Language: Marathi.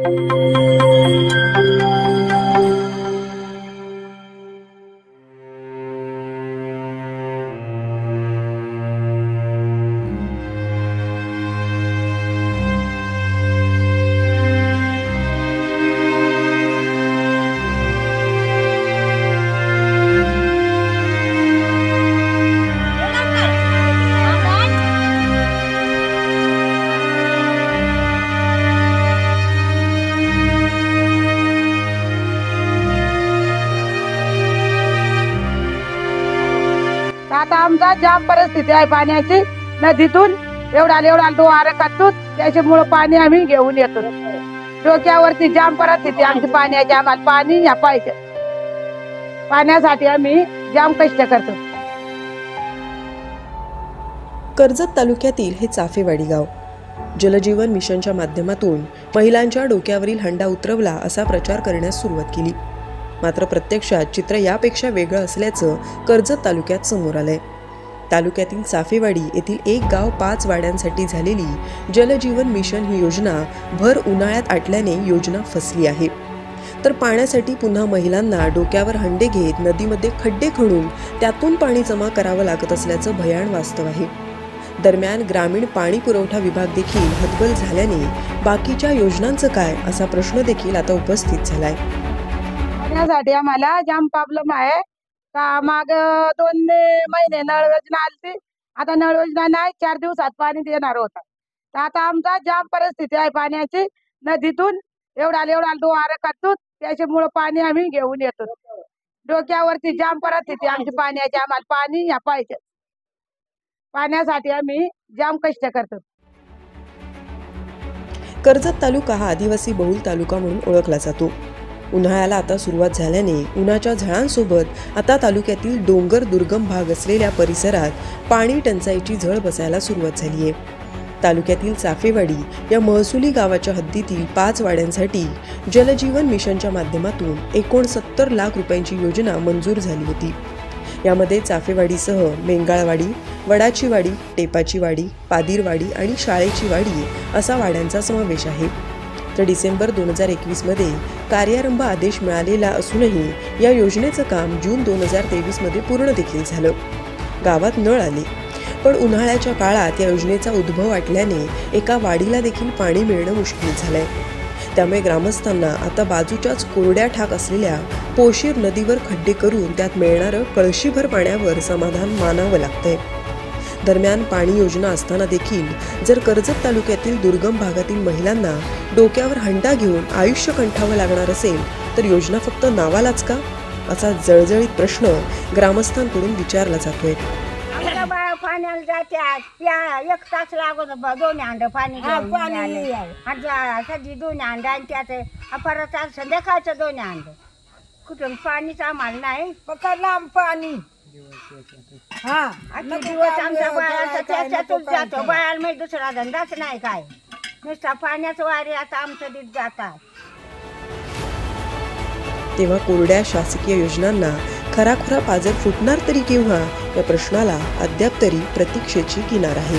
आता आमचा जाम परिस्थिती आहे पाण्याची। नदीतून एवढा दोआर काढतो, त्याच्यामुळे पाणी आम्ही घेऊन येतो। डोक्यावरती जाम परिस्थिती आमची पाण्याची, आम्हाला पाणी या पाहिजे। पाण्यासाठी आम्ही जाम कष्ट करतो। कर्जत तालुक्यातील हे चाफेवाडी गाव जलजीवन मिशनच्या माध्यमातून महिलांच्या डोक्यावरील हंडा उतरवला असा प्रचार करण्यास सुरुवात केली। मात्र प्रत्यक्षात चित्र यापेक्षा वेगळं असल्याचं कर्जत तालुक्यात समोर आलंय। तालुक्यातील चाफेवाडी येथील एक गाव 5 वाड्यांसाठी झालेली जलजीवन मिशन ही योजना भर उन्हाळ्यात आटल्याने योजना फसली आहे। तर पाण्यासाठी पुन्हा महिलांना डोक्यावर हंडे घेत नदीमध्ये खड्डे खणून त्यातून पाणी जमा करावं लागत असल्याचं भयान वास्तव आहे। दरम्यान ग्रामीण पाणी पुरवठा विभाग देखील हतबल झाल्याने बाकीच्या योजनांचं काय असा प्रश्न देखील आता उपस्थित झालाय। पाण्यासाठी आम्हाला जाम प्रॉब्लेम आहे का। माग 2 महिने नळ योजना आली, आता नळ योजना नाही, 4 दिवसात पाणी देणार होता। तर आता आमचा जाम परिस्थिती आहे पाण्याची। नदीतून एवढा दोआर काढतो, त्याच्यामुळे पाणी आम्ही घेऊन येतो। डोक्यावरती जाम परिस्थिती आमची पाण्याची, आम्हाला पाणी या पाहिजे। पाण्यासाठी आम्ही जाम कष्ट करतो। कर्जत तालुका हा आदिवासी बहुल तालुका म्हणून ओळखला जातो। उन्हाळ्याला आता सुरुवात झाल्याने उन्हाच्या झळांसोबत आता तालुक्यातील डोंगर दुर्गम भाग असलेल्या परिसरात पाणी टंचाईची झळ बसायला सुरुवात झाली आहे। तालुक्यातील चाफेवाडी या महसुली गावाच्या हद्दीतील 5 वाड्यांसाठी जलजीवन मिशनच्या माध्यमातून 69 लाख रुपयांची योजना मंजूर झाली होती। यामध्ये चाफेवाडीसह मेंगाळवाडी, वडाची वाडी, टेपाची वाडी, पादीरवाडी आणि शाळेची वाडी असा वाड्यांचा समावेश आहे। तर डिसेंबर 2021 मध्ये कार्यारंभ आदेश मिळालेला असूनही या योजनेचं काम जून 2023 मध्ये पूर्ण देखील झालं। गावात नळ आले, पण उन्हाळ्याच्या काळात या योजनेचा उद्भव वाटल्याने एका वाडीला देखील पाणी मिळणं मुश्किल झालंय। त्यामुळे ग्रामस्थांना आता बाजूच्याच कोरड्या ठाक असलेल्या पोशीर नदीवर खड्डे करून त्यात मिळणारं कळशीभर पाण्यावर समाधान मानावं लागतंय। दरम्यान पाणी योजना असताना देखील जर कर्जत तालुक्यातील दुर्गम भागातील महिलांना डोक्यावर हंडा घेऊन आयुष्य कंठावं लागणार असेल तर योजना फक्त नावालाच का असा जळजळीत प्रश्न ग्रामस्थांकडून विचारला जातोय। पाण्याला जाते 1 तास लागत, 2 हांड पाणी सध्या 2 हांड आणि त्यात परत संध्याकाळचं 2 हांड। कुठून पाणीच आम्हाला नाही, फक्त लांब पाणी। दिवस आमच्या बाळाचा त्याच्यातच जातो, बाळाला म्हणजे दुसरा धंदाच नाही काय, नुसता पाण्याचं वारी आता आमचं दीद जातात। तेव्हा कोरड्या शासकीय योजनांना खराखुरा पाजर फुटणार तरी केव्हा या प्रश्नाला अद्याप तरी प्रतीक्षेची किनार आहे।